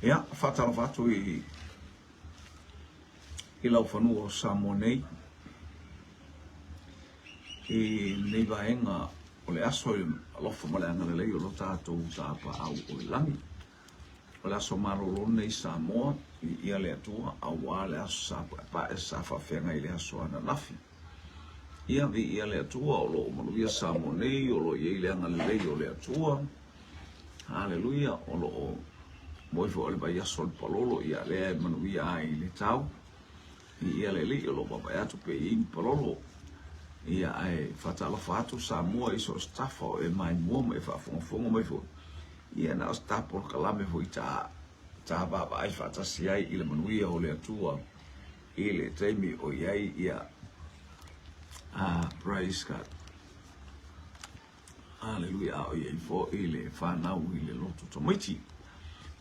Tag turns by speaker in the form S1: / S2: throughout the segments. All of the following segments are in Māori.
S1: Ya, fatalo fatu I lau whanua o Samoa nei. Nei vaenga o le aso I alofa maleanga le lei o lo tātou tāpa au o le langi. O le aso marolo nei Samoa ia le atua au wā le aso sāpa pa e sāwha whenga I le aso ana nafi. Ia vi ia le atua o lo manuia Samoa nei o lo iei leanga le lei o le atua. Haleluia o lo moifo o le vai aso le palolo ia le manuia ai le tau. Ia le li o lo baba atu pe I palolo ia ai fatalo fatu Samoa iso stafa o e mai mua me fa fonga mai fo ia na stapo kalame fo ita ta baba ai fata si ai ile manuia o le atua ile temi o iai ia praise God hallelujah o iai fo ile fa na ile loto tomaiti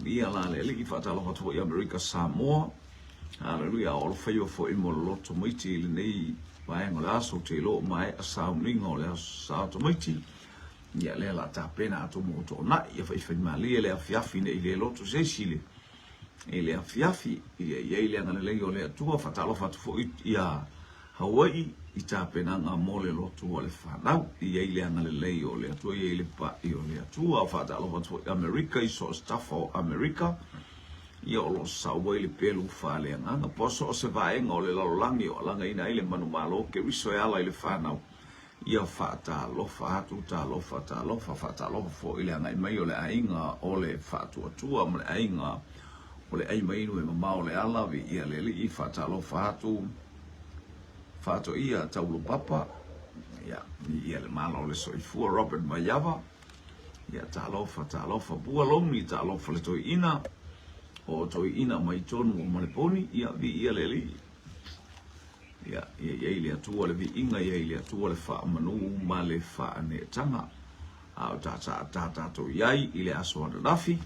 S1: ia la le li fatalo fatu o America Samoa hallelujah o faio fo imo loto tomaiti ile nei vaenga la so te lo mai a sauninga o le sa tomaiti ia le la tapena atu mo to na ia fa mali le afiafi ne ile loto se sile ile afiafi ia ile ngana le o le atua fatalo fatu fo ia Hawaii I tapena nga mo le loto o le fanau ia ile ngana le o le atua ia ile pa I o le atua fatalo fatu America iso staff o America ia o lo saua le pelu fale ngana poso o se vaenga o le lalolangi o langa ina ile manu malo ke wiso e ala ile whanau ia whata lofa atu ta lofa fo ile ngai mai o le ainga o le whatu atua mo le ainga o le ai mai inu e mamao le alawi ia le li I whata lofa atu whato ia taulu papa ia le malo le soifua Robert Mayava ia ta lofa bua longi ta lofa le toi ina o toi ina mai tonu o Maliponi ia vi ia le li ia ile atua le vi inga ia ile atua le wha manu ma le wha ane tanga au tata to iai ile aso ana nafi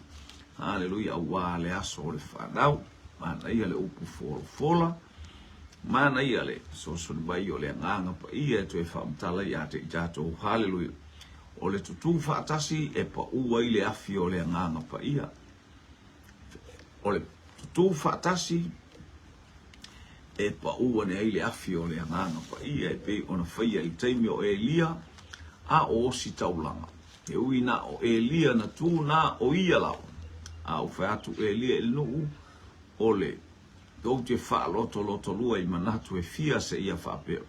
S1: haleluia wa le aso le whanau mana ia le upu fola mana ia le so bai o le nganga pa ia to e whamtala ia te jato haleluia o le tutu whaatasi e pa ua ile afi o le nganga pa ia o le tutu whaatasi e pa ua ne aile afi o le anganga pa ia e pe ona whaia I teimi o Elia a o si taulanga. E uina o Elia na tū na o ia lau. A o whaatu Elia il nuu o le tau te wha loto lua I manatu e fia se ia whapeo.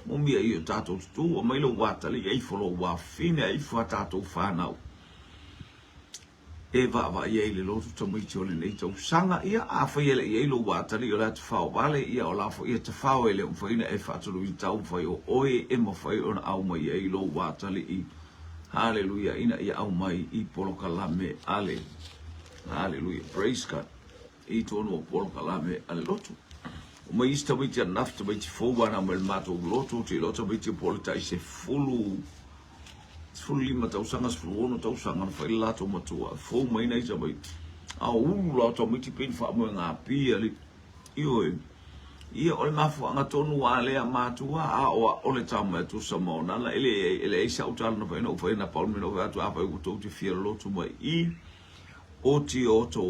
S1: Mumia I o tātou tutu o mailo watali e folo wa fine e fwa tātou whanau. E va ia le lotu tamaiti o le nei tau sanga ia a whai ele ia ilo watari o la te whao wale ia o la fo ia te whao ele mwhaina e whaatulu I tau whai o oe e mawhai o na au mai ia ilo watari I hallelujah ina ia au mai I poloka lame ale hallelujah praise God I tono o poloka lame ale lotu o mai ista maiti anaf tamaiti fōwana mo le mato lotu te lotu maiti polita I se fulu lima tausanga ono tausanga fai lato matua fo mai nei sabai a ulu to miti pen fa mo nga pia li ia o le mafu anga tonu ale a matua a o le tama tu samona la ele e sa utal no no foi na palme no atu apa u to te fia lotu mai I o ti o to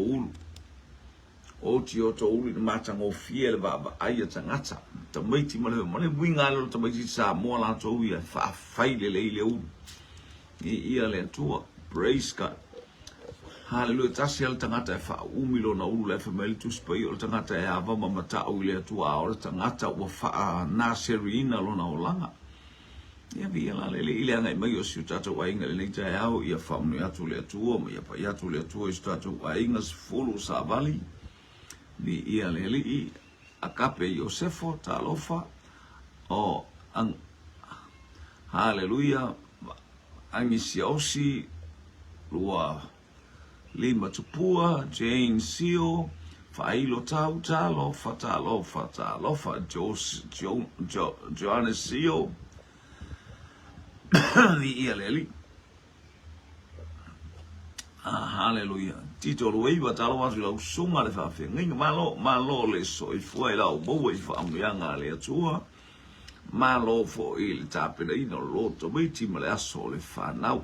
S1: ulu matanga o fia le baba ai tangata tamaiti male winga lo tamaiti sa mo la to ia fa fai le u ia le atua praise God hallelujah tasi al tangata e wha umilo na ulu le family tu spai o tangata e ava mamata o le atua o le tangata o wha naseri ina lo na o langa ia vi ala le ile anga mai o si tata wa inga le neita e au ia wha unu atu le atua ma ia pa atu le atua I tata wa inga sifulu sa vali vi ia le li a kape Iosefo ta alofa o hallelujah Angisi Osi, Lua Lima Tupua, Jane Sio, Failo Talofa, Johannes Sio, the Ialeli. Hallelujah. Tito Luiva Talawas, Suma de Fafi, Malo le so if well, boy from young Aliatua. Malo for il tapena ino loto miti male aso le whanau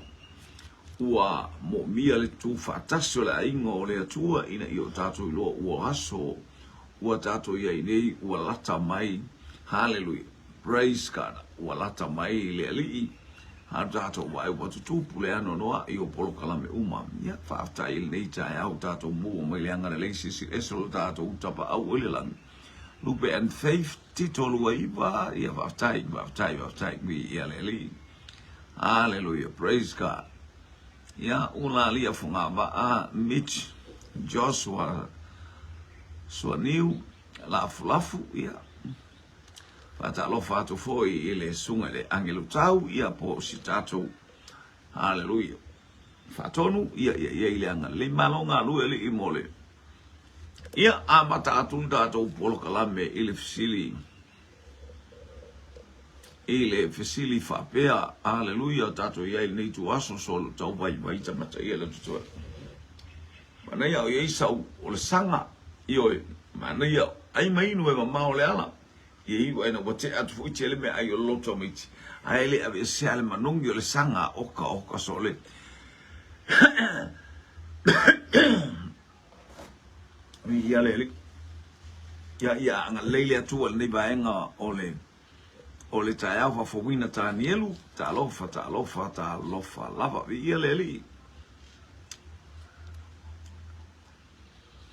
S1: ua mo mia le tu fataso le ingo le atua ina i o tātou i loa ua aso ua tātou ia i nei ua lata mai. Hallelujah. Praise God. Ua lata mai le alii. Ha tātou wai ua tutupu le ano noa i o polo kalame uma. Ia whaaftai il nei tai au tātou mua mai le angana leisi si esolo tātou utapa au ele langi. Lupe and faith titolu wa iwa ia whaaftai mi ia le alii. Hallelujah. Praise God. Ia ula lia funga wa Mitch Joshua Suaniu lafu ia. Pata alofa atu foi ile sunga le angelu tau ia po si tātou. Hallelujah. Fatonu ia ile anga le malonga lue le imole. Ia amata atun tātou polo kalame ile fisili. Ile fisili whapea. Hallelujah. Tātou ia ile neitu aso solo tau vai tamata ia le tutua. Mana ia o iesau o le sanga ioe. Mana ia ai mainu e mamao le ala. Ye wana wate atu fu chele me ayo loto miti aile ave sale manungi le sanga oka sole mi ya le ya nga lele atu le baenga ole ta fa fo wina ta nielu ta lofa lava vi ya le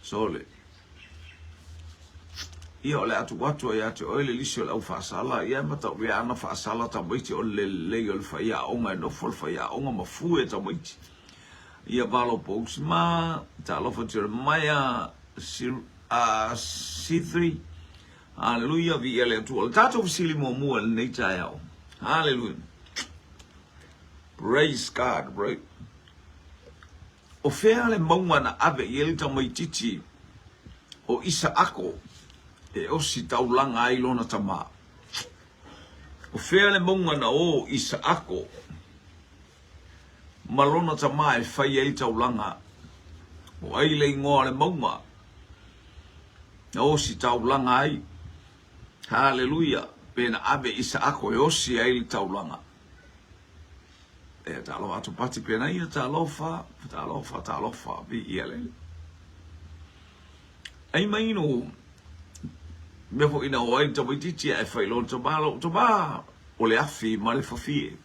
S1: sole. Ia ole atu watu ia te oile lisi ole au whaasala, ia mata rea ana whaasala ta maiti o le leo le whaia onga e nofo le whaia onga mafue ta maiti. Ia balo pouks ma, ta alofa Jeremiah C3, hallelujah, vi ia le atu ole. Tato visili mua le neita yao, hallelujah. Praise God, right? O whea le maunga na ave i ele ta maititi o isa ako, e osi taulanga ai lona tama. O whea le maunga na o isa ako. Malona tama e whai ai taulanga. O ai le ingoa le maunga. Na osi taulanga ai. Hallelujah. Pena abe isa ako e osi ai le taulanga. E talo atu pati pena ia talofa. Vi ia le. Ai maino. Me fo ina o ai tamu titi e fai lon toba o le afi ma le fafie.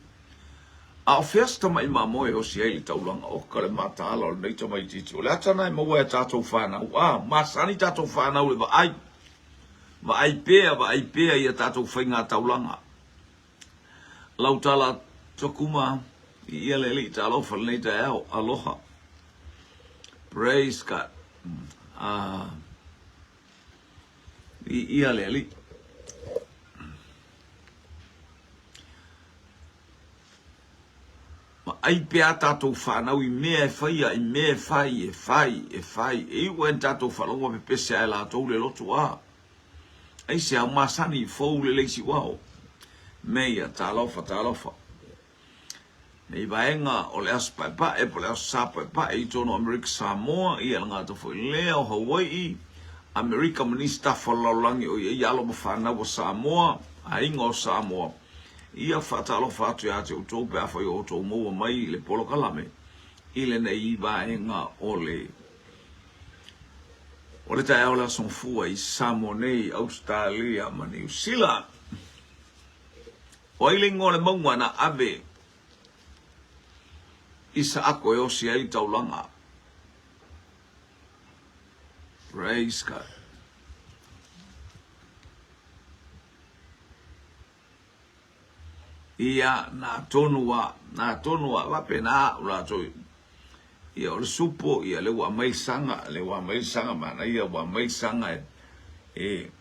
S1: A o festa mai mamoe o si ai taulanga o ka le mata ala o nei tamu titi. O le atana e maua e tātou whanau. Masani tātou whanau le va ai pea ia tātou whainga taulanga. Lautala tokuma i ia le li ta alofa le nei ta eo aloha. Praise God. Ia le ali. Ma ai pea tātou whanau i mea e whaia, i mea e whai. E uen tātou whalonga pe pese ai lātou le lotu a. Ai se au masani i fau le leisi wao. Mea tā lofa. Nei vaenga o le aspa e pa, e po le asapa e pa, e tono Amerika Samoa, i alanga to foi leo Hawaii, Amerika minista whalaulangi o ia alo mawhana wa Samoa, a inga o Samoa. Ia whatalo whatu ia te utope a whai o tō mua mai le polo kalame. Ile nei i vaenga o le tae au la sonfua i Samoa nei, Australia, ma New Zealand. O ile ngole maunga na ave, isa ako e osi ai taulanga. Praise God. Ia na tonua wape na ulatoi. Ia o le supo, ia le wa mai sanga mana ia wa mai sanga e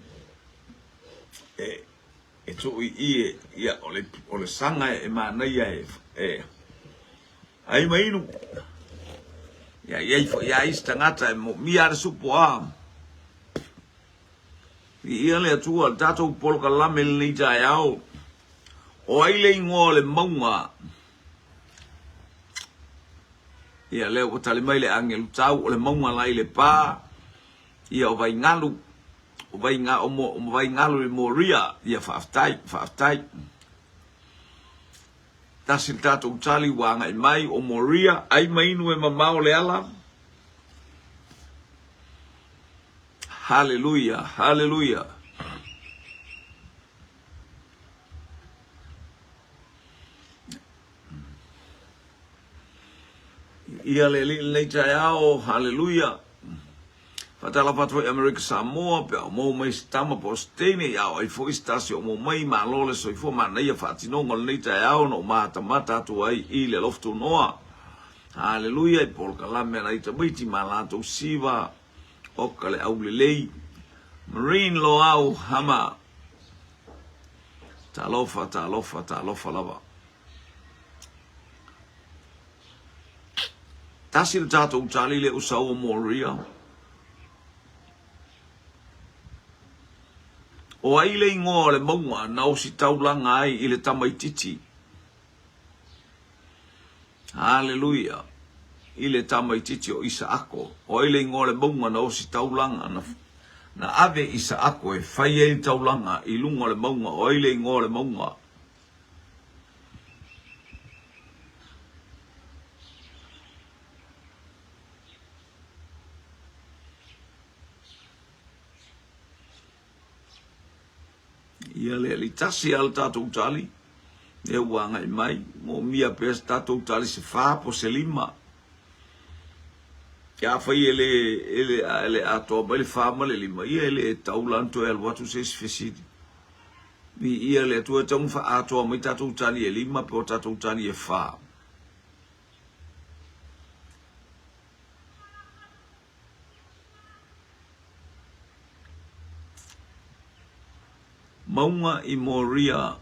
S1: tu ia o le sanga e mana ia ai mainu. Ia istangata e mo mia le supo a. Ia le atua le tatou polo kalame le nei tae au. O ai le ingoa le maunga. Ia leo o tale mai le angelu tau o le maunga lai le pā. Ia o vai ngalu. O vai ngalu le moria. Ia whaaftai. Tasil tātou tali wanga i mai o Moria, ai mainu e mamao le ala. Hallelujah, hallelujah. Ia le li le taiao, hallelujah. Fatala patro America Samoa pe o mo mai stama postene ya o fo istasio mo mai malole so fo mana ia fatino ngol nei taiao no mata tu ai I le loftu noa. Hallelujah, I polka la me lai tabiti malato siva o kale au lei. Marine lo au hama. Talofa lava. Tasil tato utali le usau Moria. O ai le ingoa le maunga na o si taulanga ai I le tamaititi. Hallelujah. I le tamaititi o Isaako. O ai le ingoa le maunga na o si taulanga na ave Isaako e whai e taulanga I lunga le maunga. O ai le ingoa le maunga. Ia le li tasi al tatou tali. E wanga I mai. Mo mia pes tatou tali se wha po se lima. Kia whai ele atoa ba le wha ma le lima. Ia ele taulanto e alwatu se sfesidi. Ia le atua tamu wha atoa mai tatou tali e lima pe o tatou tali e wha. Maunga I Moria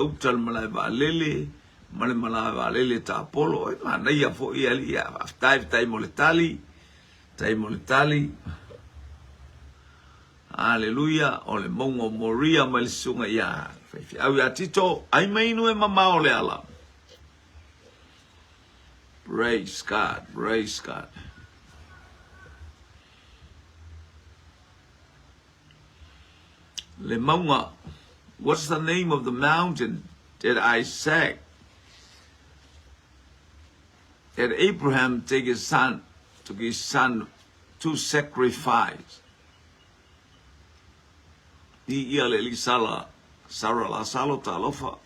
S1: utal malai va lele malai va lele ta polo ma nei a fo ia li a tai mo le tali hallelujah o le maunga Moria ma le sunga ia au ya tito ai mainu e mama o le ala. Praise God. Le maunga, what's the name of the mountain that Isaac, that Abraham took his son to sacrifice? Ia le li sara la salo talofa.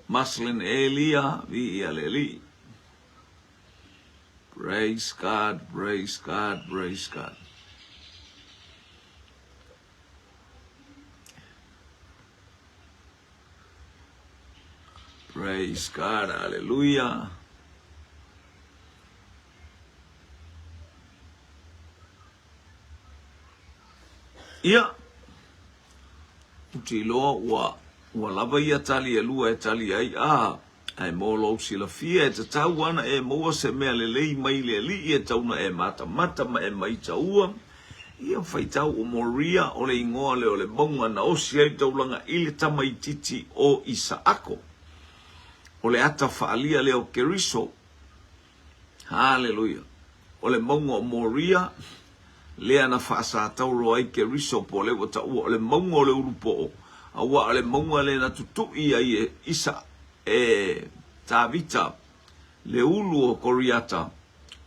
S1: Maslin Elia, ia le li. Praise God. Praise God, hallelujah. Ia. Utilo wa lava ia tali e lua e tali ai ai molo sila fia e tau ana e moa se mea lelei mai le li e tauna e mata ma e mai taua. Ia whaitau o Moria o le ingoa le o le bonga na osi ai taulanga I le tamaititi o Isaako. O le ata whaalia leo Keriso. Hallelujah. O le maunga o Moria. Lea na whaasa tauro ai Keriso po le wata ua. O le maunga o le urupo o. Awa o le maunga le na tutui ai e Isa Tavita. Le ulu o Koriata.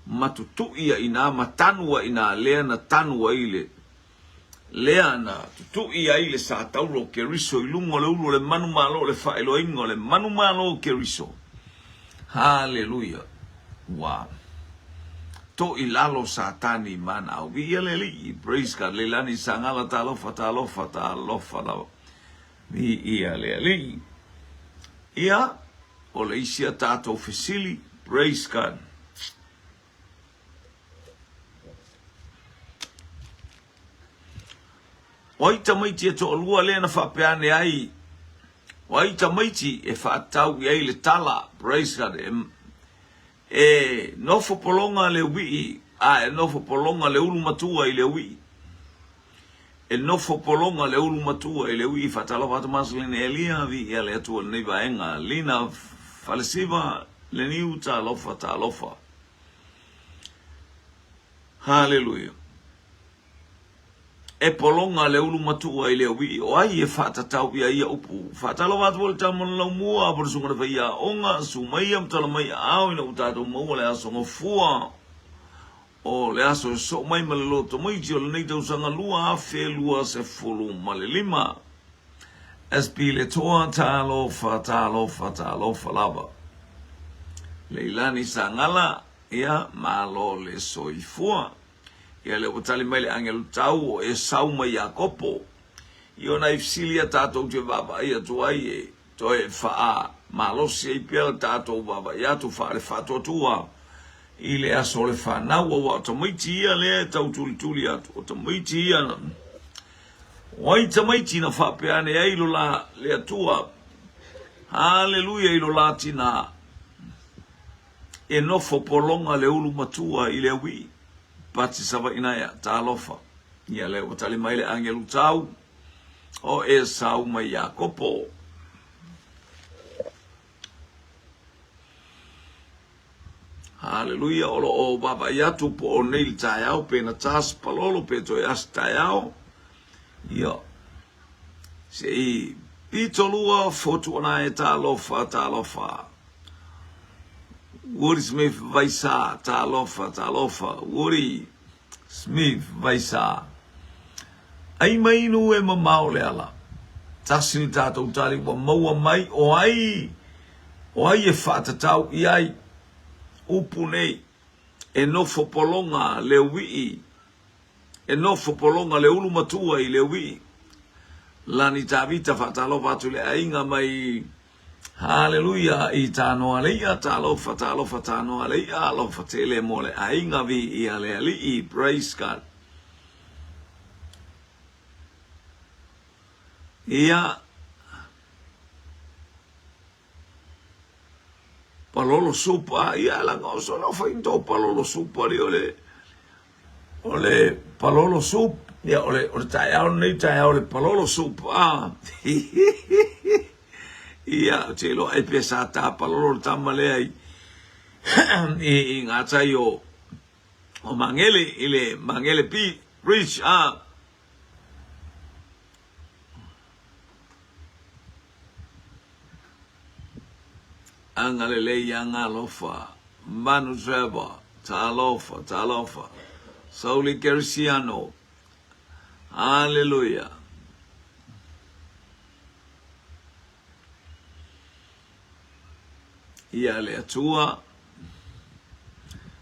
S1: Matutui ai na matanua ina lea na tanua ile. Lea na tutui ai le sa tauro Keriso I lungo le ulu le manu malo le whaelo ingo le manu malo Keriso. Hallelujah. Wow. To I lalo satani mana au ia le li. Praise God. Le lani sangala talofa. Ia le li. Ia. O le isia tato fesili. Praise God. Waita maiti e to lua le na whapeane ai. Waita maiti e whaatau I ai le tala. Praise God. E nofo polonga le wii. E nofo polonga le ulu matua I le wii. E nofo polonga le ulu matua I le wii. Whatala wata maslin Elia vi ia le atua nei vaenga. Lina falesiva le niu ta lofa. Hallelujah. e polonga le ulu matua i le wi o ai e whatatau ia upu. Whatalo watu wale tamana lau mua por sunga na ia onga su mai am tala mai au ina utato maua le aso ngofua o le aso so mai maleloto mai tio le nei tausanga lua afe lua se fulu male lima. SP le toa talofa lava. Leilani sa ngala ia malo le soifua. Ia le utali mai le angelu tau o e sau mai a kopo. Io na ifsilia tatou te baba ia tuai e toe faa malosi e pia tatou baba ia tu fa le fato tua. I le aso le whanau o tamaiti ia le tau tuli atu. O tamaiti ia na. Wai tamaiti na whapeane e ilo la le atua. Haleluia ilo la tina. E nofo polonga le ulu matua i le wi. Pati sava inaya talofa. Ia le o tali mai le angelu tau. O e sau mai a kopo. Haleluia olo o baba yatu po o neil tayao pe na tas palolo pe to yas tayao. Ia. Se i pitolua fotu ona e talofa. Woody Smith vaisa talofa. Woody Smith vaisa. Ai mai nu e mamau le ala. Tasini tatou tali wa maua mai o ai e whatatau i ai upu nei e nofo polonga le wii e nofo polonga le ulu matua i le wii lani tavita whatalofa atu le ainga mai haleluia i tāno aleia talofa tāno aleia alofa tele mo le ainga vi i ale ali praise God. Ia palolo supa ia la ngoso no fa into palolo supa li ole palolo sup ia ole tayao nei tayao le palolo supa ia telo ai pesa ta palolo tamale ai i ngata yo o mangele pi rich Angalele yanga lofa, manu treva, talofa, Sauli Gersiano, hallelujah. Ia le atua,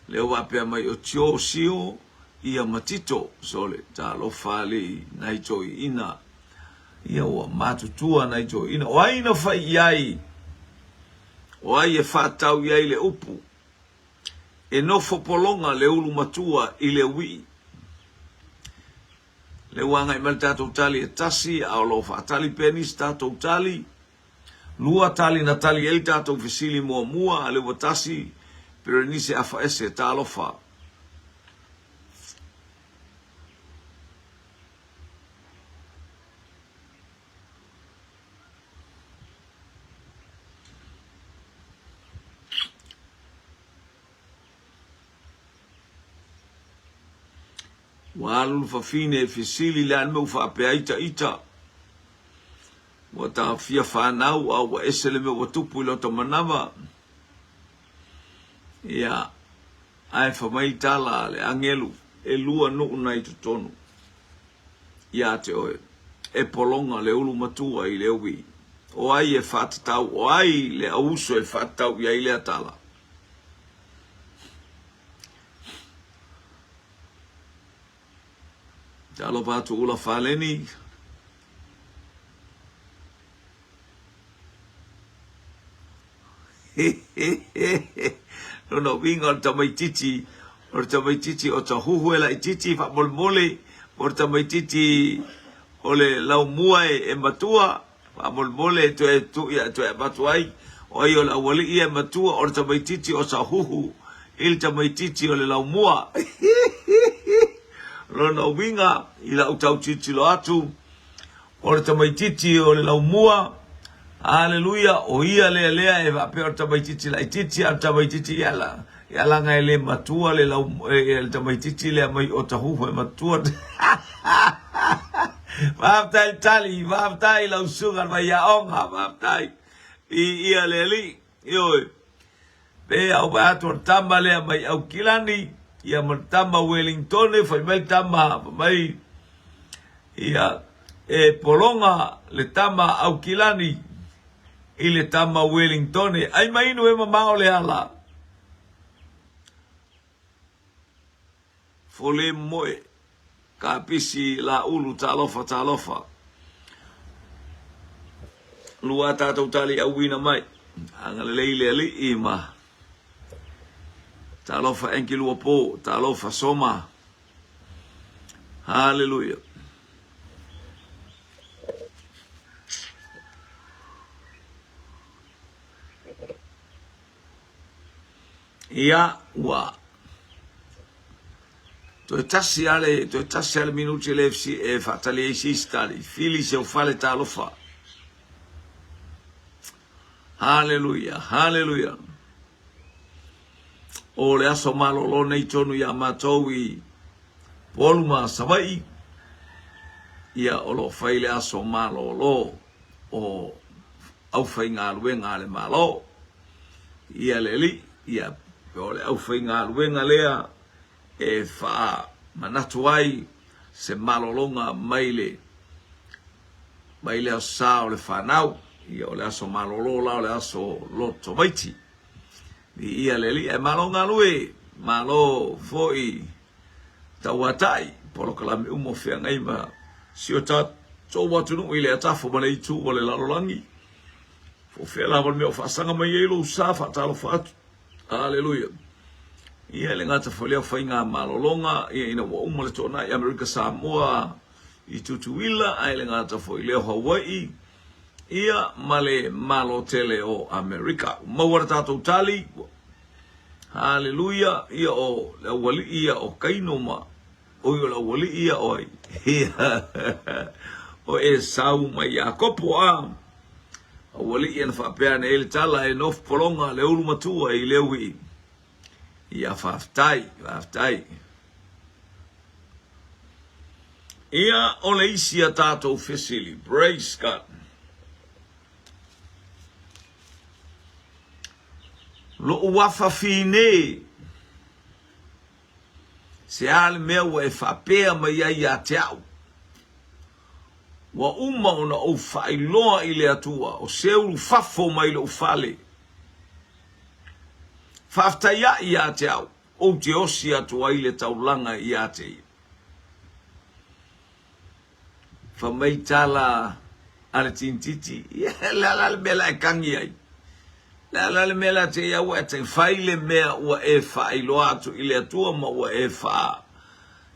S1: leo wapea mai o tio sio, ia matito, sole, talofa li, naitoi ina, ia wa matutua naitoi ina, o aina fai iai, o ai e whatau iai le upu. E nofo polonga le ulu matua i le wi. Le wanga i mele tātou tali e tasi, a lo whaatali penis tātou tali. Lua tali na tali e tātou fesili mua, a le watasi, pero nise afa ese tālofa. Walu fafine fesili le an meu fa pe ita. Wata fia whanau au wa esele me watupu ilo to manava. Ia ai whamai tala le angelu e lua nuu nai tutonu. Ia te oe e polonga le ulu matua i le uwi. O ai e whatatau, o ai le auso e whatatau ia i le atala. Talo patu ula faleni. No winga o tamai titi o ta huhuela i titi fa molmole o tamai titi o le lau muae e matua fa molmole to e matuai o i o la wali i e matua o tamai titi o sa huhu il tamai titi o le lau mua. Lona winga i la utau titi lo atu o le tamai titi o le lau mua. Haleluya o ia lea e va pe o tamai titi la titi a tamai titi yala ngai le matua le lau le tamai titi le mai o tahu e matua Waftai tali, waftai lau sungar vaya onga, waftai. Ia leli, yoi. Pe au batur tamba le mai au kilani, ia mertamba Wellington, fai mai tamba mai ia polonga le tamba au kilani, ile tamba Wellington, ai mai no ema mao le ala. Fole moe, ka pisi la ulu talofa. Lua tātou tali au wina mai. Angale leile ali ima. Talofa enki lua po, talofa soma. Hallelujah. Ia wa. Toi tasi ale minuti lefsi fatali e sistali. Fili se ufale talofa. Hallelujah, hallelujah. O le aso malo lo nei tonu ya matowi poluma savai. Ia o lo fai le aso malo lo o au fai ngā luenga le malo. Ia le li, ia o le au fai ngā luenga lea e faa manatu ai se malo longa maile o sao le whanau. Ia o le aso malolo la o le aso loto maiti. Ia le li e malonga lue, malo foi tauatai, polo kalame umo fea ngai ma si o ta tō watunu i le atafo ma le itu o le lalolangi. Fo fea lawan me o whaasanga mai elo sa whaatalo whaatu. Hallelujah. Ia le ngata fo leo whainga malolonga, ia ina wa umo le tōna i Amerika Samoa i tutuila, ai le ngata fo i leo Hawaii, ia male malo tele o Amerika. Mawara tātou tali. Hallelujah. Ia o la wali ia o kainoma. O la wali ia oi. O e sau mai a kopo a. O wali ia na whapea na ele tala e nof polonga le ulu matua i lewi. Ia whaftai. Ia o le isi a tātou fesili. Praise God. Lo wafa fine se ale meu e whapea mai ai a te au. Wa uma ona o whailoa i le atua o seulu fafo mai le ufale. Whaftaia i a te au o te osi atua i le taulanga i a te. Whamaitala ale tintiti la mela e kangi ai. La le mela te ia ua te whaile mea ua e whailo atu i le atua ma ua e wha.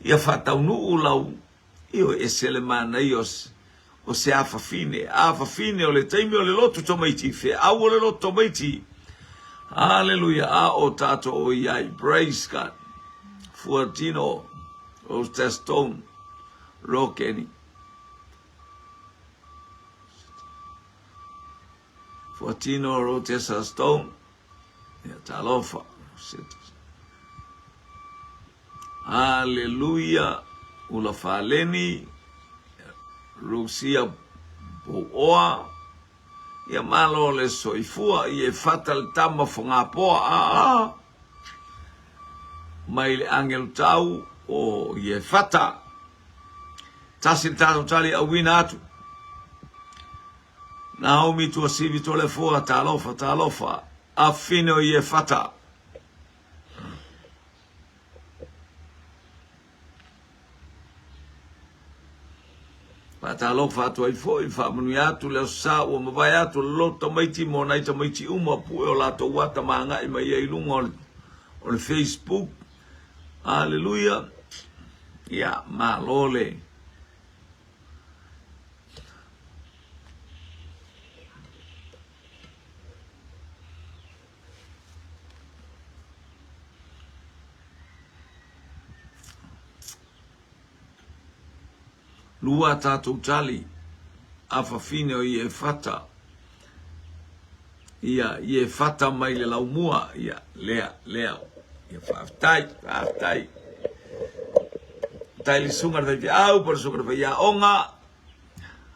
S1: Ia whataunu u lau i o e sele mana i o se awhawhine. Awhawhine o le taimi o le lotu tomaiti whea. Au o le lotu tomaiti. Hallelujah. A o tato o iai. Praise God. Fuatino o Stone Rokeni. Fuatino Rotesa Stone. Ya talofa. Hallelujah. Ula faleni. Rusia Boa. Ya malo le soifua. Ie fatal tama fonga poa. Mai le angel tau. O ie fata. Tasin tano tali awina atu. Naomi tua sivi to le fua talofa. A fine o ie fata. Pa talofa atu ai foi fa manu atu le sa o mavai atu loto maiti mo nai maiti uma pu o lato wata manga i mai ai lunga o le Facebook. Hallelujah. Ya malole. Lua tātou tali, awhawhine o i e whata. Ia, i e whata mai le laumua, ia, lea. Ia whaftai. Tai li sungar vai au, par sungar vai ia onga,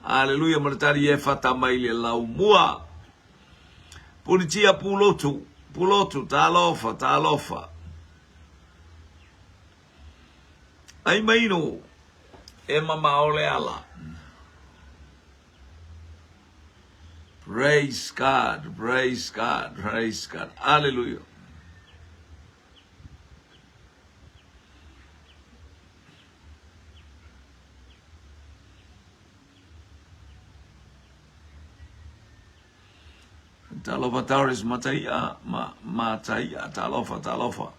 S1: Haleluya, maritari e fata mai le lau mua. Politia pulotu, talofa. Ai maino, e mama ole ala. Praise God. Hallelujah. Talofa tauris mataia, talofa.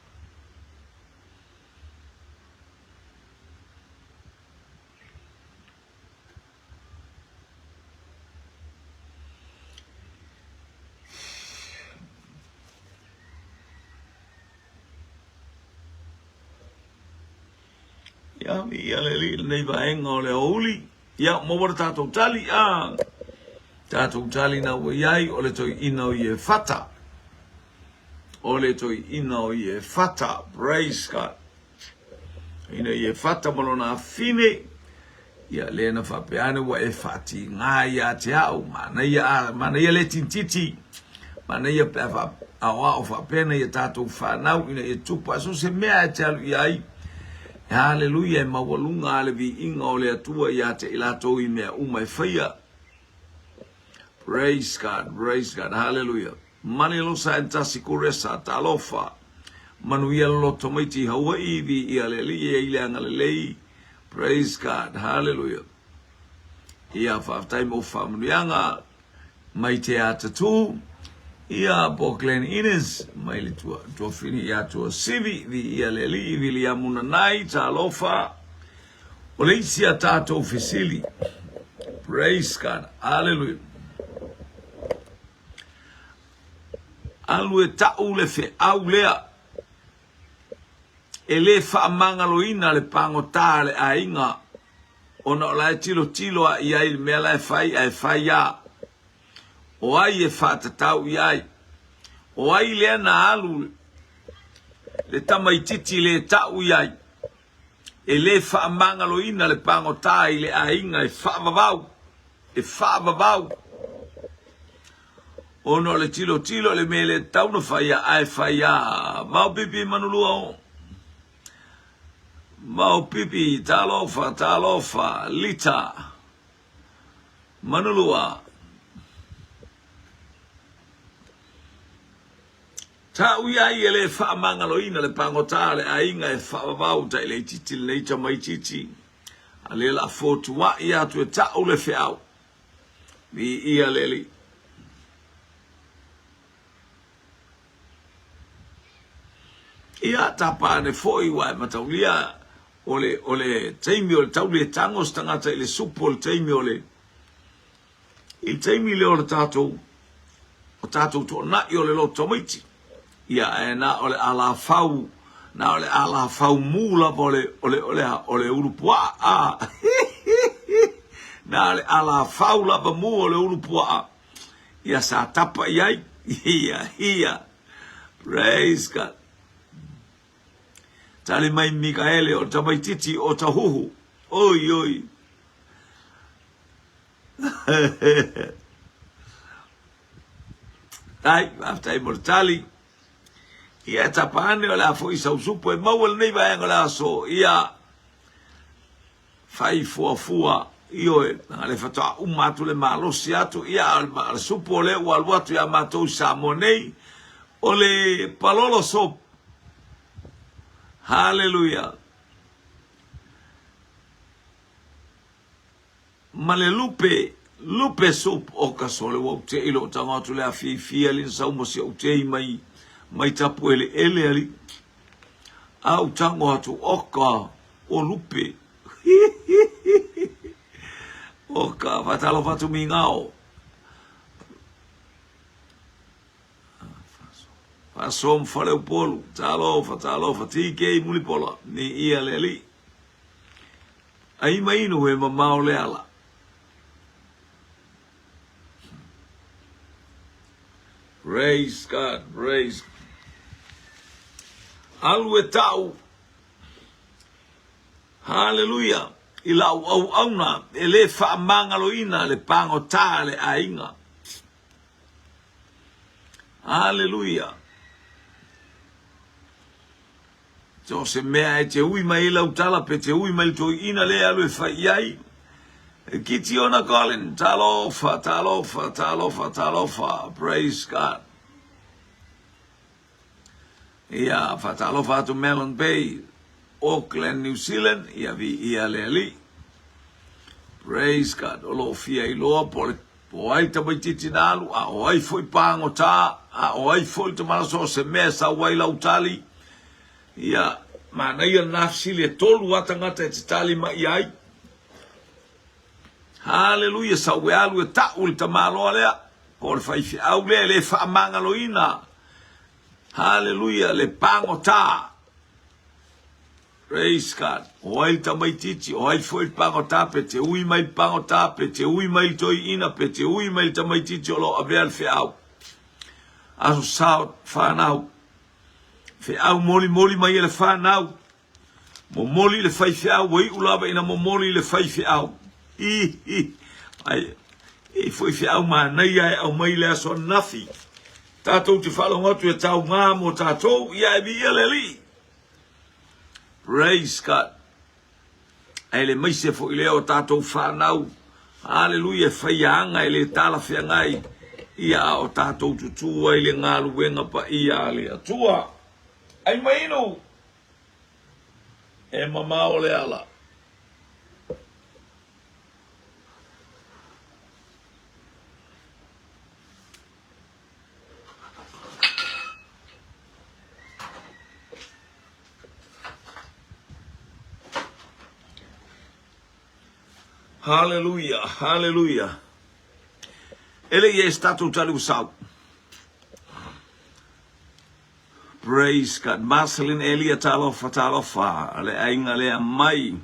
S1: Ya, ia le nei vaenga o le oli. Ya, mawara tātou tali, tātou tali na waiai, o le toi ina o ie fata. Praise God. Ina ie fata malona fine. Ya, le na whapeane wa e fati. Ngā ia te au, mana ia le tintiti. Mana ia pewa awa o whapena ia tātou whanau, ina ia tupa. So se mea e te alu iai. Hallelujah, mawalunga ale vi inga o le atua ia te ilato I mea umai whaia. Praise God, hallelujah. Mani losa entasi kuresa talofa. Manu ia loto maiti Hawaii vi ia le li ia ile anga le lei. Praise God, hallelujah. Ia whaftai mo whamunuianga mai te atatu. Ia po Glen Innes, mai le tua fini ia tua sivi, vi ia le li, vi li amuna nai, ta lofa, o le isi a tātou fisili. Praise God, hallelujah. Alu e tau le fe au lea, e le wha mangaloina le pango tā le a inga, ona o la e tilo a iai mea la e whai a. O ai e whātatau iai. O ai lea na alu le tamaititi le tau iai. E le whaamangaloina le pangotai le ainga e whaavavau. Ono le tilo le mele tauna whaia ai whaia. Mau pipi manulua o. Mau pipi talofa, lita. Manulua. Tau iai e le whaamangaloina le pangotale a inga e whaavavau ta le titi le neita mai titi. A le la fotua I atu e tau le whiau. Vi ia leli. Ia tapane foi wai mataulia o le teimi o le tau le tangos tangata I le supo o le teimi o le. I teimi le o le tātou. O tātou to na I o le lo tomaiti. Ia e na ole ala fau mula ole urupua na ole ala fau la ba mu ole urupua ia sa tapa iai ia praise God tali mai Mikaele o tamaititi o tahuhu oi ai after immortality ia tapane o la foi sa usupo e mawal nei vai ngola so ia fai fua io e le fata umatu le malo siatu ia al supo le o al watu ia matou sa monei o le palolo so hallelujah male lupe soup o kasole wo te ilo tanga tu le afia le sa mo se o te mai tapu ele ali au tango atu oka o lupe oka vatalo fatu mingao fasom fale o polo talofa tike mulipola ni ia leli ai mai no e mamao le ala praise God praise Alue tau. Hallelujah. ila au auna ele fa mangaloina le pango tale ainga. Hallelujah. So se mea e te ui mai lau tala pe te ui mai to ina le alu e fai ai. E kiti ona Colin, talofa. Praise God. Ia fatalofa to Melon Bay, Auckland, New Zealand, ia vi ia le. Praise God. Olo fia I loa po ai ta mai titi nalu, a o ai foi pango ta, a o ai foi te maraso se mea sa wai lau tali. Ia, mana ia nafsi le tolu atangata e te tali mai ai. Hallelujah, sa we alu e ta'u te maloa lea. Po le fai fi au le fa mangaloina. Hallelujah, le pango ta. Praise God. O ai ta mai titi, o ai foi pango ta pe te ui mai pango ta, pe te ui mai toi ina, pe te ui mai ta mai titi o lo avel fi au. Aso sao whanau. Fe au moli mai le whanau. Mo moli le fai fi au, wei ulava ina mo moli le fai fi au. Ai, foi fi au ma nei ai au mai le aso nafi. Tatou te whalo ngatu e tau ngā mo tatou, ia e bi li. Praise God. Ai le maise fo I leo tatou whanau. Hallelujah, whaianga I le tala whiangai. Ia o tatou tutua I le ngālu wenga pa ia le atua. Ai mainu. E mama o le ala. Hallelujah, hallelujah. Ele e stato tali usau. Praise God. Marceline Elia talofa. Ale ainga le mai.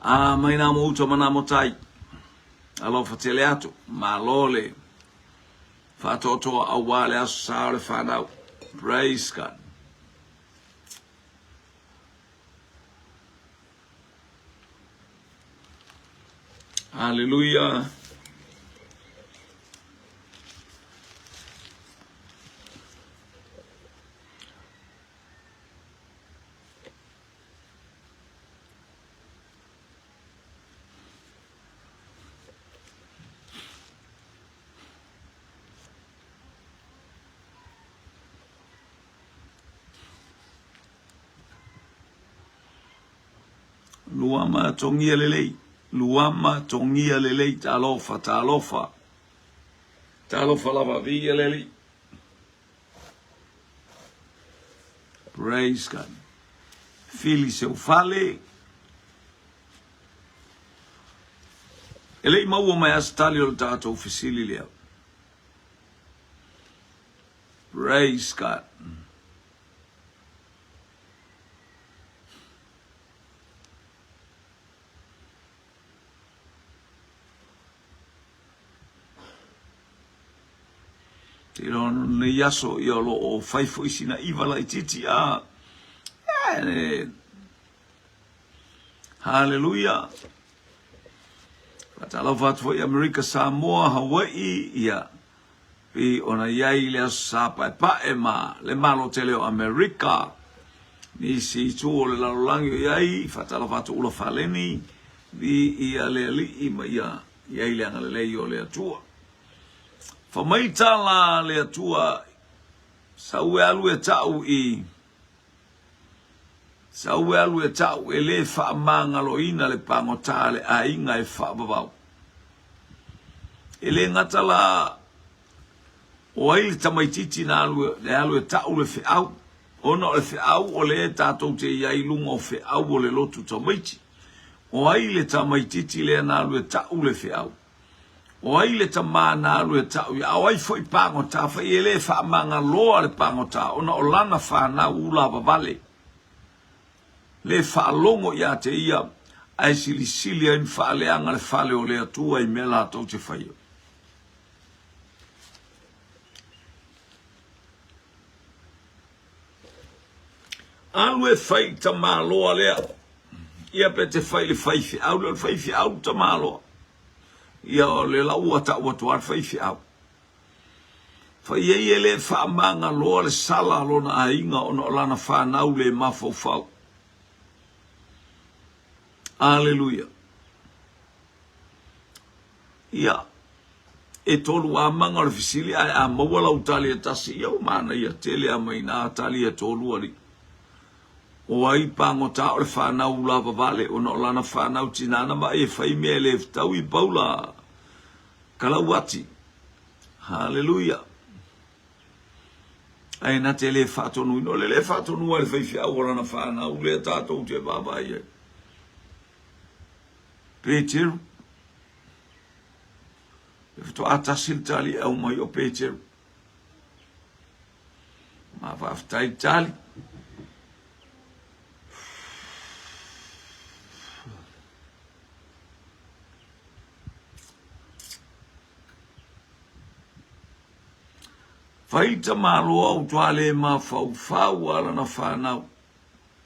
S1: Mai na mo uto mana mo tai. Alofa tele atu. Malole. Fatoto awale asale fanau. Praise God. Hallelujah. Luama tongia lelei. Luama tongia lelei talofa. Talofa lava via lelei. Praise God. Fili seu fale. Elei maua mai astali o tato ufisili lea. Praise God. Tiro ne yaso I lo o faifo isina ivala ititi a. Hallelujah. Patala vatfo I Amerika Samoa, Hawaii, ia. Pi ona iai le sapa pa ema le malo teleo Amerika. Ni si tuo le lalangi iai, fatala vatfo ula faleni, vi ia le li ima ia. Iai le angale le o le atua. Famaitala le atua saue alu e tau I saue alu e tau e le whaamangaloina le pangotale a inga e whaababau. E le ngatala o aile tamaititi na alu e tau le whiau. Ona o le whiau o le tātou te iai lunga o whiau o le lotu tamaiti. O aile tamaititi le na alu e tau le whiau. O aile ta mana alu e tau ia o ai foi pangota fa ele fa manga loa le pangota ona o lana fa na ula vale le fa longo ia te ia ai sili in fa le anga le fa le o le atua I mela to te fai alu e fai ta maloa le ia pe te whai fi au, le whai fi au ta malo. Ia o le lau ata ua tuar whai fi au. Whai e le whaamanga loa le sala lona a inga o no lana whanau le mafau. Aleluia. Ia. E tolu a manga o le fisili a mawala utali e tasi iau mana ia tele a maina atali e tolu ali. O ai pango ta o le whanau lava vale o no lana whanau tinana ma e whai mea le tau I paula kalawati. Hallelujah. Ai na te le whatonu ino le whatonu ai whai whia ora na whanau le tātou te babai e. Peteru. E whato atasil tali au mai o Peteru. Ma whaftai tali. Faita malo au tuale ma fau ala na whanau.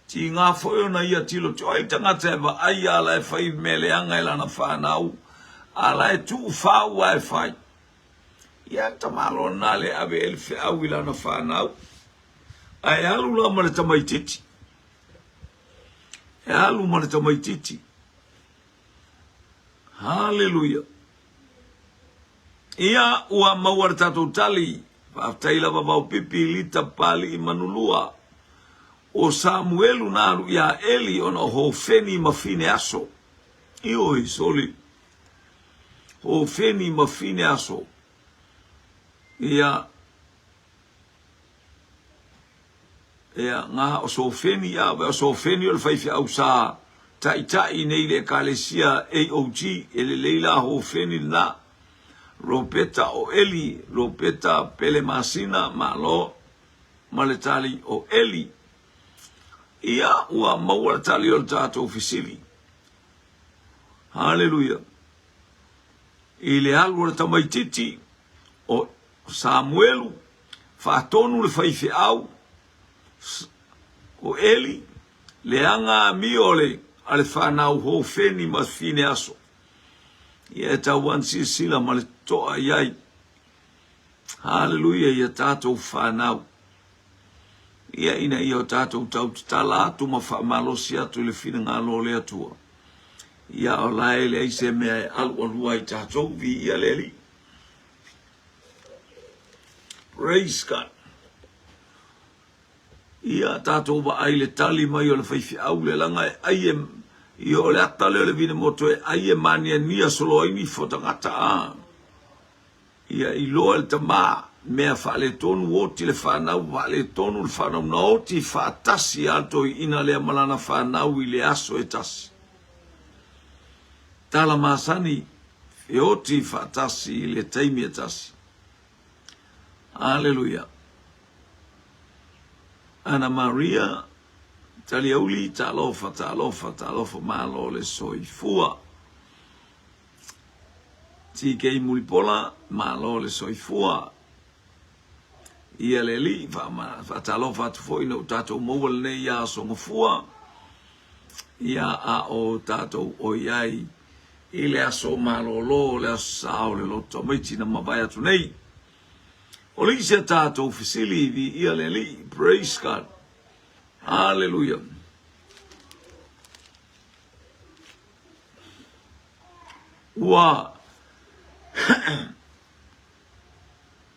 S1: Ti ngā whoio na ia tilo te oi tangata ewa ai ala e whai mele anga ila na whanau. Ala e tu whau ai whai. Ia ta malo na le ave elfe au ila na whanau. Ai alu la mare tamaititi. E alu mare tamaititi. Hallelujah. Ia ua mawar tatou tali. Taila babau pipi lita pali I manulua. O Samuelu nalu ya Eli ona hofeni mafine aso. Io I soli. Hofeni mafine aso. Ia nga o sofeni ya o sofeni o faifi au sa tai nei le kalesia AOG ele leila hofeni na Ropeta o Eli, Ropeta pele masina malo maletali o Eli. Ia ua maua tali o tato fisili. Hallelujah. Ile algo le tamaititi o Samuelu fatonu le faifi au o Eli le anga miole ale whanau ho feni mas fine aso. Ia tauan sila ma le toa iai. Hallelujah, ia tātou whanau. Ia ina ia o tātou tau tala atu ma whamalosi atu le whina ngā lole atua. Ia o lae le aise mea e alu alua I tātou vi ia leli. Praise God. Ia tātou wa ai le tali mai o le whaifi au le langa e aie Io le ata le vine moto e aie mania nia solo ini fotangata a. Ia I loa le tama mea whaale tonu oti le whanau, whaale tonu le whanau na oti whaatasi alto I ina lea malana whanau I le aso e tasi. Tala masani e oti whaatasi I le taimi e tasi. Hallelujah. Ana Maria Tali auli talofa malo le soifua. Ti kei mulipola malo le soifua. Ia le li fa talofa tu foi no tato mowal ne ia songofua. Ia a o tato o iai. Ile aso malo lo le asao le loto meiti na mabaya tu nei. O li se tato fisili vi ia le li. Praise God. Hallelujah. Wow.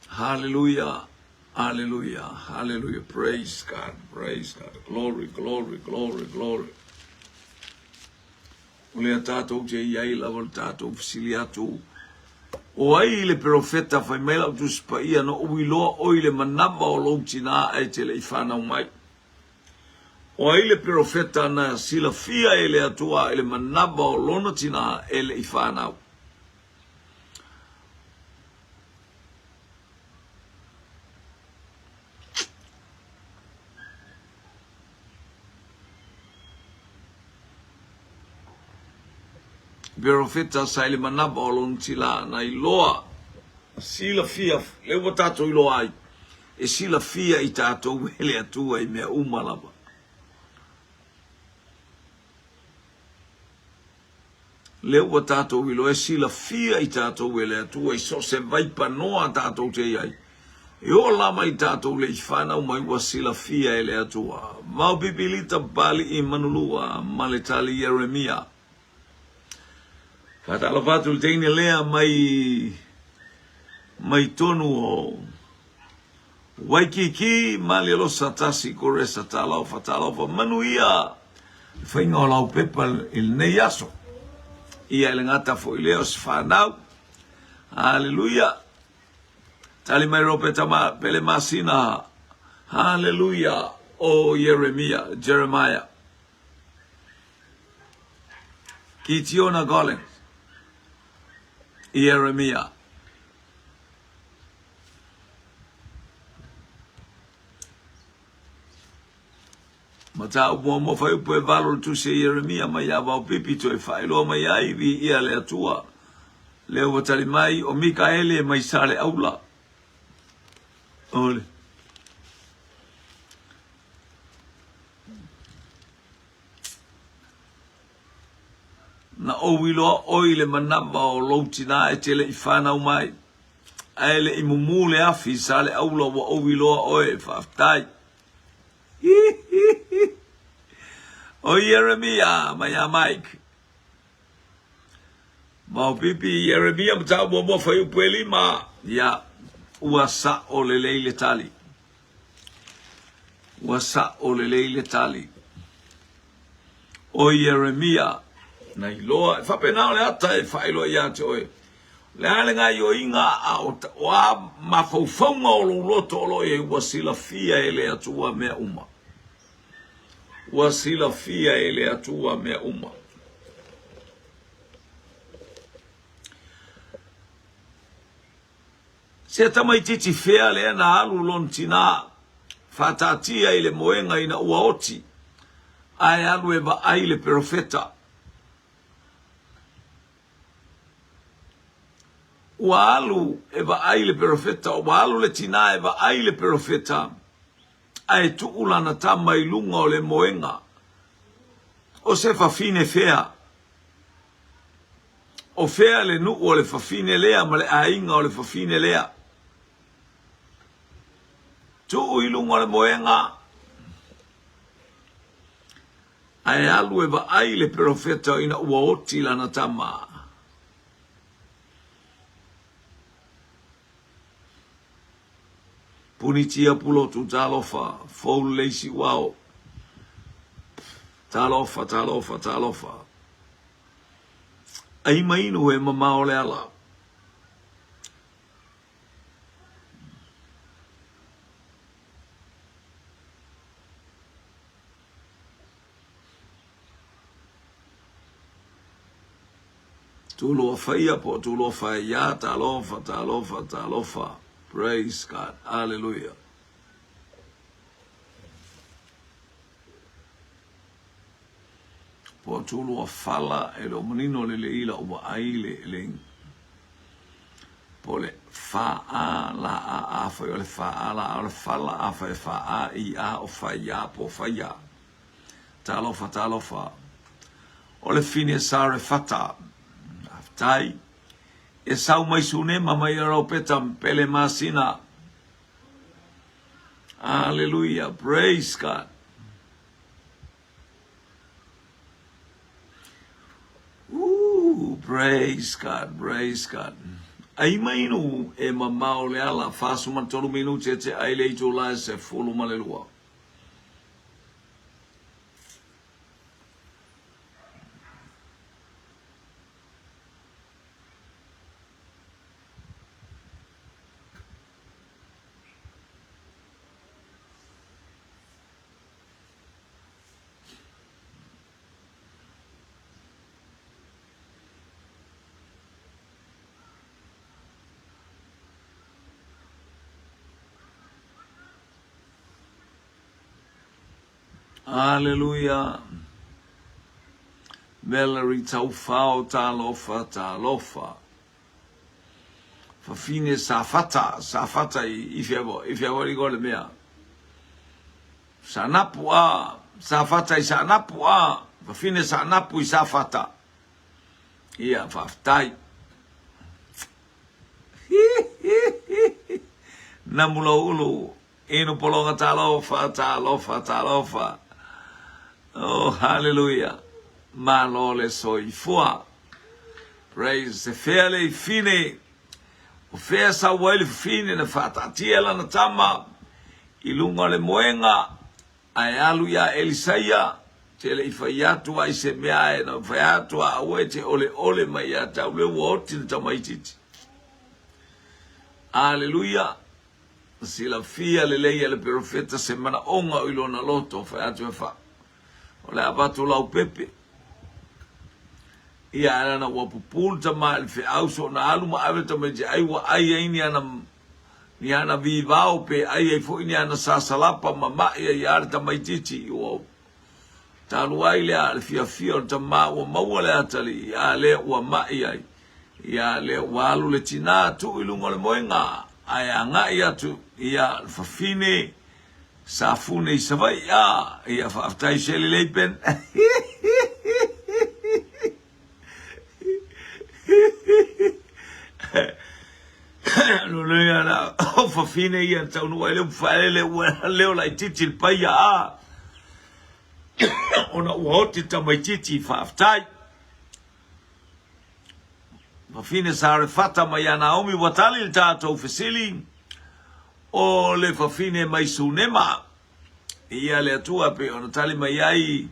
S1: Hallelujah. Hallelujah. Hallelujah. Praise God. Praise God. Glory, glory, glory, glory. Olea tātou te iai lava tātou fisiliatu. O ai le profeta fai mela tu spaia no uiloa oile manamba o loutina ai te le whanau mai. O ai le profeta na sila fia ele atua ele manaba o lona tina ele I whanau. Profeta sa ele manaba o lona tina na iloa sila fia le watato iloa ai. E sila fia I tatou ele atua I mea umalaba. leo wa tātou ilo e sila fia I tātou e lea tua I so se vaipa noa tātou te iai. E o lama I tātou le I whanau mai wa sila fia e lea tua. Mau pipilita bali I manulua ma le tali Yeremia. Whatala whatu teine lea mai tonu o Waikiki mali lo satasi kore satala o fatala o manuia whainga o lau pepa il nei aso. Ia ele ngata fo i leo sfanau. Hallelujah. Tali mai rope tama pele masina. Hallelujah. O Jeremiah. Kitiona Collins. Jeremiah. Mata mo fai po valor tu se Jeremia mai ava o pipi to e fai lo mai ai vi ia le atua le o tali mai o Mikaele mai sale aula ole na o wilo oile manaba o loutina e tele I whanau mai aele I mumule afi sale aula wa o wilo oe whaftai o Jeremia, maya Mike. Mau pipi Jeremia mtau mo fai upeli ma ya uasa o le tali. Uasa o le tali. O Jeremia na iloa fa pena le ata e fai lo ya toe. Le ale nga yo inga au wa ma fofo o loto lo e wasila fia ele atua me uma. Wasila fia ele atua mea uma. Se tamai titi fea le na alu lontina fatatia ile moenga ina uaoti ai alu eba aile profeta. Waalu eba aile profeta, waalu le tina eba aile profeta. Ai tu ulana tama I lunga o le moenga. O se fafine fea. O fea le nu o le fafine lea ma le ainga o le fafine lea. Tu I lunga o le moenga. Ai alu eva ai le profeta ina ua oti lana tama. Punitia pulo tu talofa, fou leisi wao. Talofa. Ai mainu e mamao le ala. Tulo faia po, tulo faia, talofa. Praise God. Hallelujah. Po tulu a fala e lo menino le ila ua aile le po le fa a la a fa le fa a la o le fala a fa a I a o fa ya po fa ya. Talofa. O le fine sare fata. Aftai. E sau mai sune mamai rau peta pele masina. Hallelujah. Praise God. Praise God. Ai mainu e mamao le ala fasu mantolu minuti te aile I tula se fulu malelua. Hallelujah. Valerie taufao talofa. Fafine safata if you already got it there. Sanapua, safata I sanapua. Fafine sanapu I safata. Ia whaftai. Na mula ulu. Inu polonga talofa. Oh, hallelujah. Malole soifua. Praise the fairly fine. O fea sa wale fine na whatatiela na tama. Ilunga le moenga. Ai alu ya Elisaya. Tele ifayatu wa isemeae na ifayatu wa awete ole mayata. Ule wote na tamaititi. Hallelujah. Sila fia leleia le profeta semana onga ilona loto ifayatu efa. Ole abatu lau pepe. Ia ana wapupul tama alfe auso na alu ma aveta meje aiwa ai ini ana vivao pe ai fo ini ana sasalapa mama ia arta maitichi o taluai le alfia fio tama wa mawale atali ya le wa mai ai ya le walu le tina tu ilunga le moenga ai nga ia tu ia fafine safune savai ia faftai sheli leipen no le ana fa fine ia tau no ele faele leo la titi pa ia ona woti tamai titi fa aftai fa fine sare fata mai Naomi watali il tato ufisili o le fa fine mai sunema ia le tua pe ona tali mai ai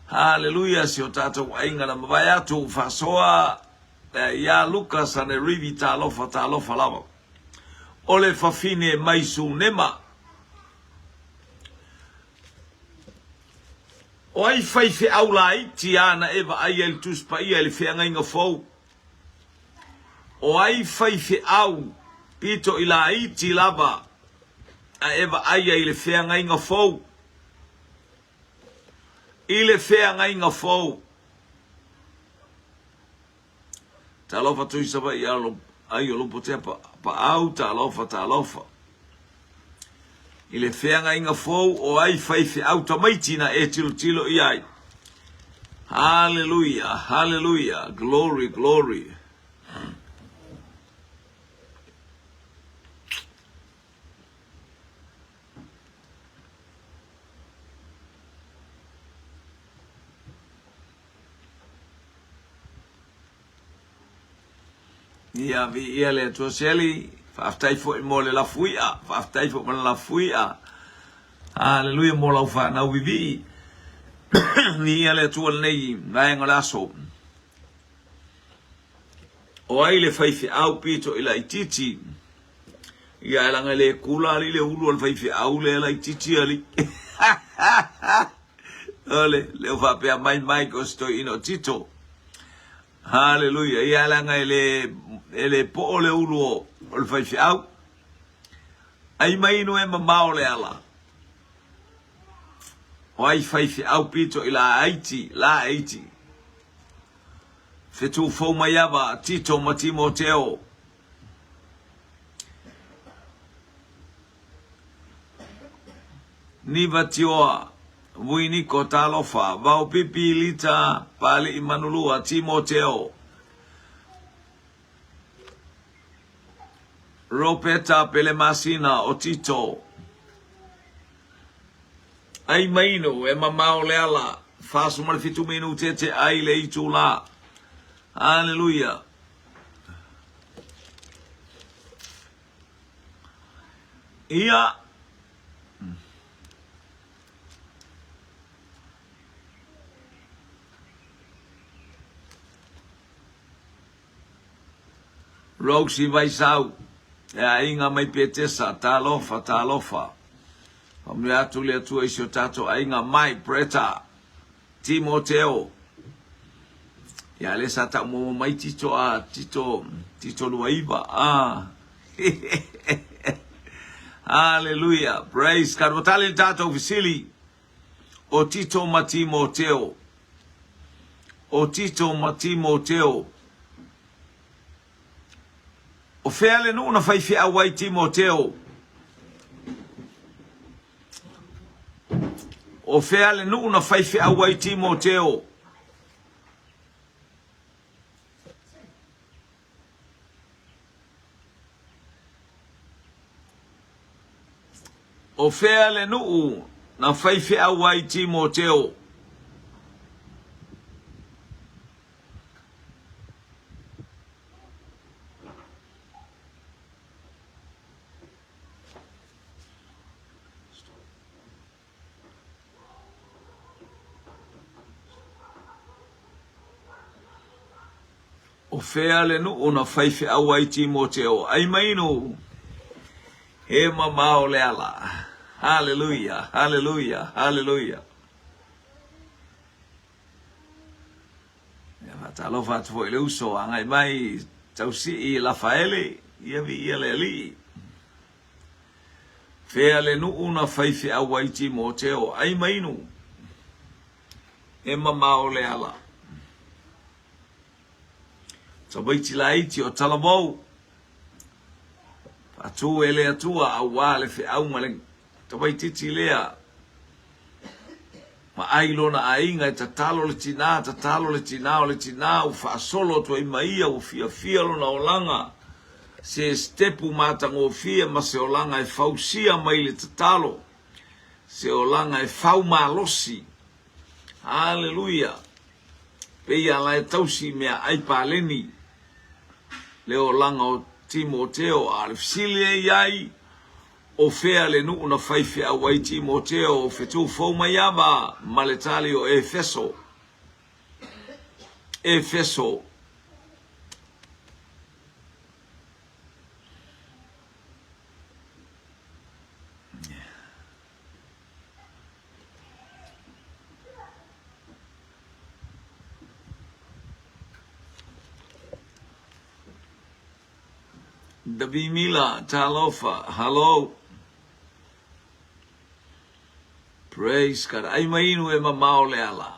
S1: hallelujah si o tato ainga na mabaya tu fa soa ya Lucas ane rivi talofa lava. Ole fafine maisu nema. O ai faife aulai tiana eva ai el tuspa ia el feanga inga fou. O ai faife au pito ila iti lava a eva ai el feanga inga fou. Ile feanga inga fou. Talofa tu saba ia lo ai lo pote pa au talofa ile feanga inga fou o ai faife automaitina e tilo iai hallelujah glory ia vi ia le toseli faftai fo mo le la fuia faftai fo mo la fuia hallelujah mo la fa na vivi ni ia le tu nei vai ngolaso o ai le faifi au pito ila ititi ia la ngale kula li le ulu al faifi au le la ititi ali ole le fa pe mai ko sto ino tito hallelujah ia la ngale ele po le ulu o faifi au ai mai no e mamao le ala o ai faifi au pito ila Haiti fetu fo mayava Tito Matimoteo niva tioa Vuiniko talofa vau pipi lita pali imanulua Timoteo Ropeta pelemasina o Tito ai maino e mamao le ala fasu malfitu minu tete ai le itula hallelujah ia Roxy vai sau e inga mai petesa talofa Amri atu le atu isio tato ainga mai preta Timoteo ya le sata mo mai Tito luaiva hallelujah praise karotale tato visili o Tito Matimoteo o feale no na fai awai Timoteo o feale no na fai awai Timoteo o fea le nuu na faife au ai Timoteo. O fea le nuu na faife au ai Timoteo. Ai mainu. He mamao le ala. Hallelujah, hallelujah, hallelujah. Ya talo fat foi le uso angai mai tausi I Rafaele ia vi ia le li. Fea le nuu na faife au ai Timoteo. Ai mainu. He mamao le ala. Tabaiti la iti o talamou. Atu ele atua au wale fe au male. Tabaiti ti lea. Ma ailo na ainga e tatalo le tina o le tina u fa solo to I maia u fia lo na olanga. Se stepu matango fia ma se olanga e fausia mai le tatalo. Se olanga e fau malosi. Hallelujah. Pea la e tausi mea ai paleni. Leo langa o Timoteo alifsilie iai o fea le nuu na faife au ai Timoteo o fetu fau mayama maletali o Efeso. Efeso. Davi Mila, Talofa, hello. Praise God. Ai mainu e mamao le ala.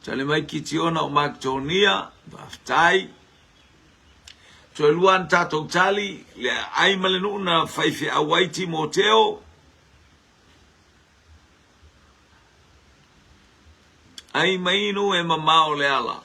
S1: Tale mai kitiona o Mactonia, Baftai. Tue luan tatou tali, le ai malenu na faife awai Timoteo. Ai mainu e mamao le ala.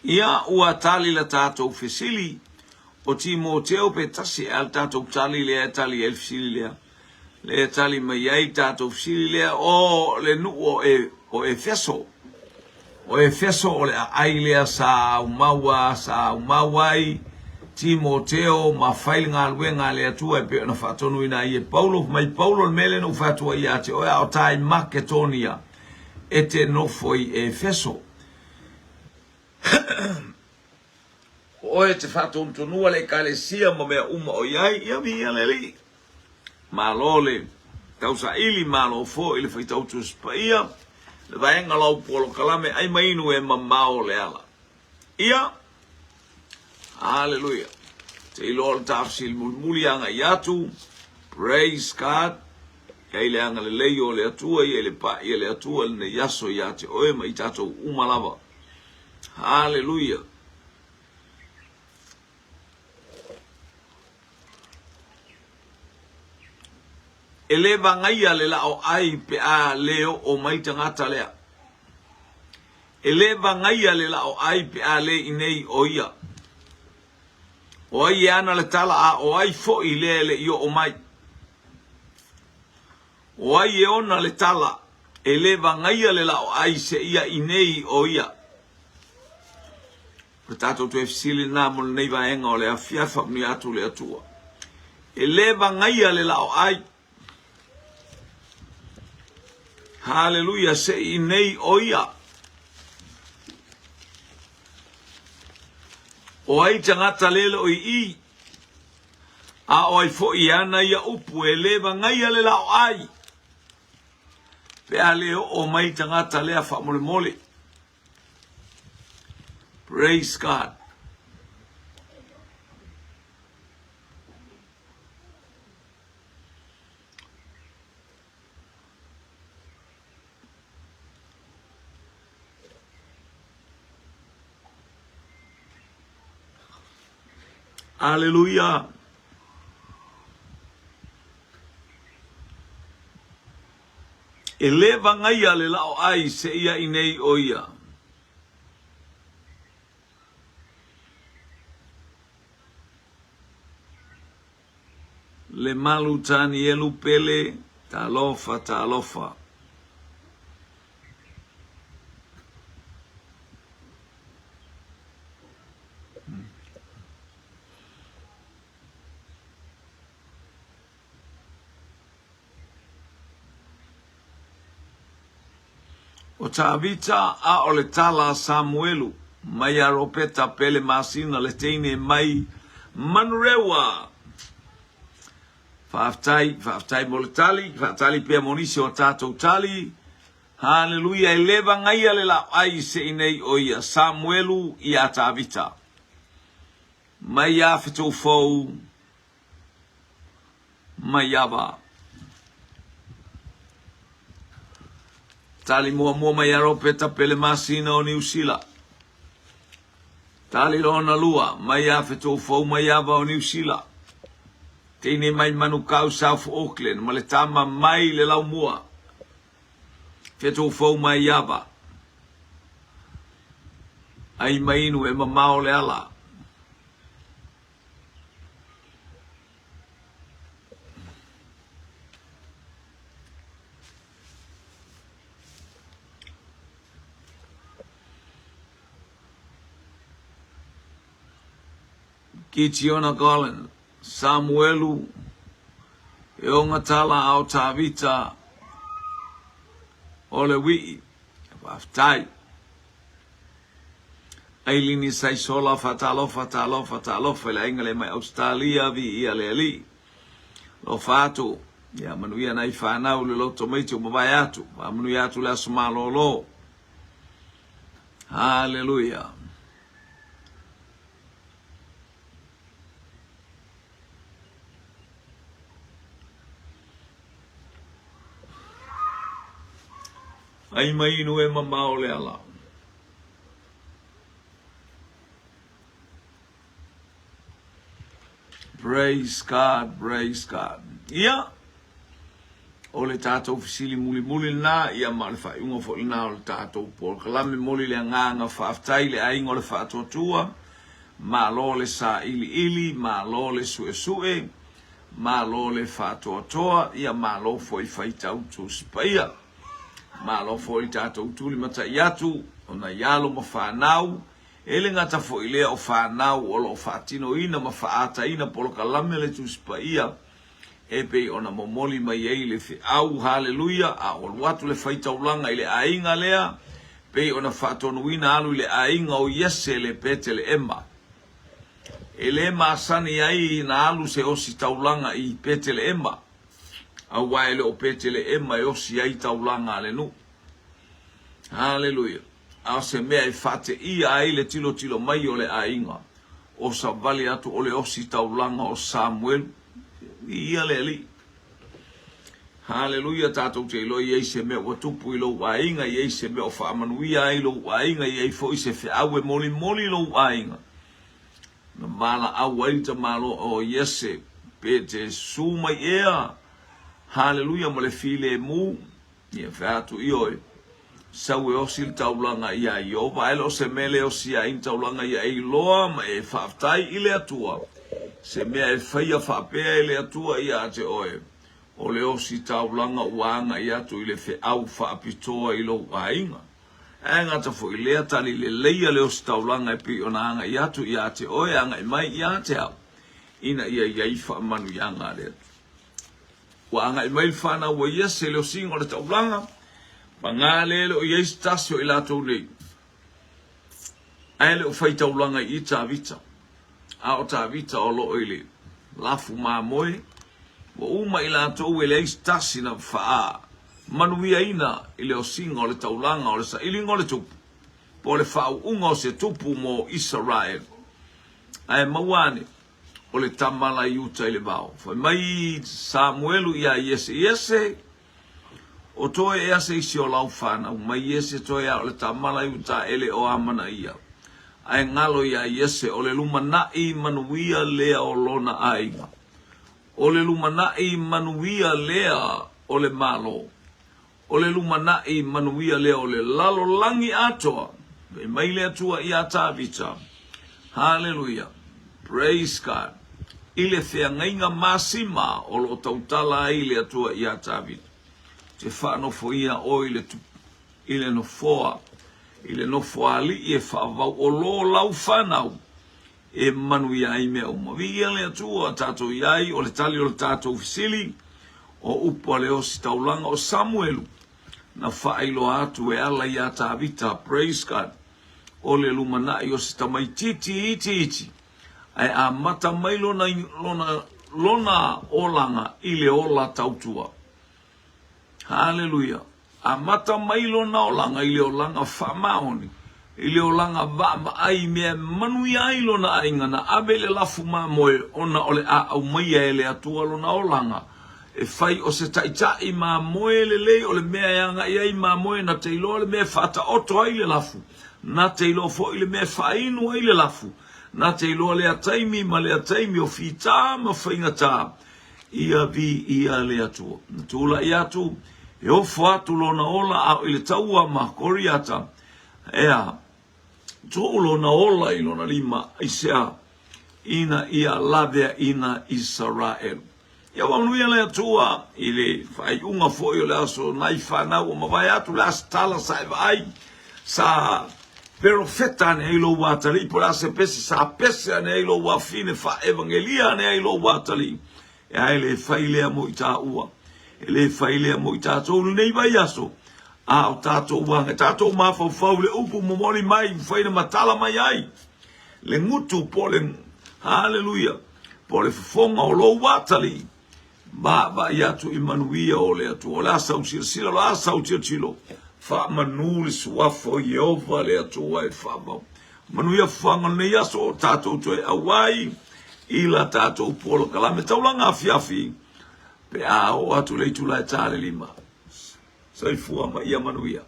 S1: Ia ua tali la tatou fesili o Timoteo pe tasi al tatou tali le tali el fesili lea. Le tali mai ai tatou fesili lea o le nuu o Efeso. O Efeso o le ai lea sa umawai Timoteo ma failinga alwenga le atua e pe na fatonu ina i Paulo mai Paulo mele no fatua ia te o au tai Macedonia e te no foi Efeso. Oe te whātou mtonua le kalesia ma mea uma o iai, ia mi ia leli. Malole, tausa ili malo fo ili whaitau tu spaia, le vaenga lau polo kalame, ai mainu e mamao le ala. Ia, hallelujah. Te ilo al tafsil mulmuli anga iatu, praise God, ia ile anga le leio le atua, ia le pa, ia le atua le ne yaso iate, oe ma itatou umalava. Hallelujah. Eleva ngaia le la o ai pe a leo o mai tangata lea. Eleva ngaia le la o ai pe a le inei o ia. O ai ana le tala a o ai fo I le io o mai. O ai e ona le tala. Eleva ngaia le la o ai se ia inei o ia. Tato tu efsili na mo nei vaenga o le afiafa ni atu le atua. Eleva ngaia le la o ai. Hallelujah, se inei oia. O ai tangata lele o I. A o ai fo I ana ia upu eleva ngaia le la o ai. Pe a leo o mai tangata lea fa mole mole. Praise God. Haleluya. Eleva ngai ale lao ai se ia inei oia. Le malu tani elu pele talofa talofa. O Tavita a o le tala Samuelu, mai a ropeta pele masina le teine mai manurewa. Whaaftai mo le tali, whaatali pia monisi o tātou tali. Hallelujah, eleva ngai ale la ai se inei oia Samuelu i a Tavita. Mai a whitou fau, mai ava. Tali mua mai aro peta pele masina o New Zealand. Tali lona lua, mai a whitou fau mai ava o New Zealand. Teine mai manukau South Auckland, ma le tama mai le lau mua. Whitou fau mai ava. Ai mainu e mamao le ala. Kitiona Collins, Samuelu, e o ngatala au Tavita, o le wii, waftai. Ailini sai sola fatalofa, le ingale mai Australia vi ia le ali. Lo fatu, ya manuia nai whanau le loto meiti o mawai atu, wa manuia atu le asumalo lo. Hallelujah. Ai mainu e mamao le ala. Praise God, praise God. Ia, o le tātou fisili muli na, ia ma le whaiunga fo ina o le tātou por kalame moli le nganga whaaftai le aingo le whaatotua, ma lo le sa ili, ma lo le sue, ma lo le whaatotoa, ia ma lo fo i whaitau tu spaia. Ma lo fo i tātou tuli mata iatu, o na ialo ma whanau, ele ngata fo i lea o whanau o lo whaatino ina ma whaata ina polo kalame le tu spaia, e pei o na momoli mai ei le fi au, haleluya, a o watu le whaitaulanga i le ainga lea, pei o na whaatonu ina alu i le ainga o yese le pete le emma. Ele ma sani ai na alu se osi taulanga i pete le emma. A waile o petele e mai o si ai taulanga le nu. Hallelujah. A se mea i fate i ai le tilo mai o le ainga. O sa vali atu o le o si taulanga o Samuel. Ia le li. Hallelujah. Tātou te ilo i ei se mea o tupu i lo ainga i ei se mea o whaamanuia i lo ainga i ei fo i se fe awe moli lo ainga. Na mala au aita malo o yese pete suma ea. Hallelujah, mo le file mu, ia whaatu i oi. Sau e osi il taulanga ia i opa, ele o se mele osi a in taulanga ia i loa, ma e whaaftai i le atua. Se mea e whaia whaapea i le atua ia te oe. O le osi taulanga uanga i atu i le whe au whaapitoa i lo wainga. E ngata fo i lea tali le leia le osi taulanga i pi o na anga i atu i te oe, anga i mai i te au. Ina ia i whaamanu i anga le atu. Wa anga i mai whana ua iese leo singo le taulanga, pa ngā lele o iese tasio i lātou nei. Aile o whai taulanga i Tavita, a o Tavita o loo i le lafu mā moe, wa uma i lātou e le iese tasi na whaa, manuia ina i leo singo le taulanga o le sa ilingo le tupu, po le whau unga o se tupu mo Israel. Ae mawane, o le tamala i uta i le vau. Fai mai Samuelu ia iese, o toe ea se isi o lau whanau, mai iese toe a o le tamala i uta ele o amana ia. ai ngalo ia Iese o le lumanai manuia lea o lona aiga. O le lumanai manuia lea o le malo. O le lumanai manuia lea o le lalo langi atoa. Pe maile atua ia tavita. Hallelujah. Praise God. Ile thea ngainga masima o lo tautala ile atua ia tavita. Te whano fo ia o ile no foa. Ile no foali e whaavau o lo lau whanau. E manu iai mea uma. Via le atua tatou iai o le tali o le tatou fisili. O upo le o si taulanga o Samuelu. Na whailo atu e ala ia tavita. Praise God. O le lumanai o si tamai iti. Ai a mata mai lona olanga ile ola tautua. Hallelujah. A mata mai lona olanga ile olanga whamaoni. Ile olanga vama ai mea manu iai lona ainga na abele lafu moe ona ole a au mai ele atua lona olanga. E fai o se taitai moe lelei o le mea yanga iai moe na teilo le mea fata oto ai le lafu. Na teilo fo ile mea fainu ai le lafu. Na teilo le ataimi ma le ataimi o fita ma whaingata. Ia vi ia le atua. Tula ia tu. E ofo atu lona ola a ile taua ma koriata. Ea. Tō lona ola i lona lima isea. Ina ia lavea ina Israel. Ia wanuia le atua. Ile whai unga foi o le aso nai whanau. O mawai atu le astala sa eva ai. Sa profeta ne ilo watali. Pora se pesi sa pesi ne ilo wafine fa evangelia ne ilo watali. Ea ele whai lea mo i tā ua. Ele faile mo i tātou nei vai aso. A o tātou wanga. Tātou mawhau le upu momori mai. Whaina matala mai ai. Le ngutu po le. Hallelujah. Po le fonga o lo watali. Ba iatu i manuia o le atu. O le asau sila lo asau silo. Fa manu le suafo Yehova le atu ai whamau. Manuia whanga nei aso o tātou toe awai. Ila tātou polo kalame taulanga afiafi. Pe a o atu le tula e tale lima. Sai fua ma ia manuia.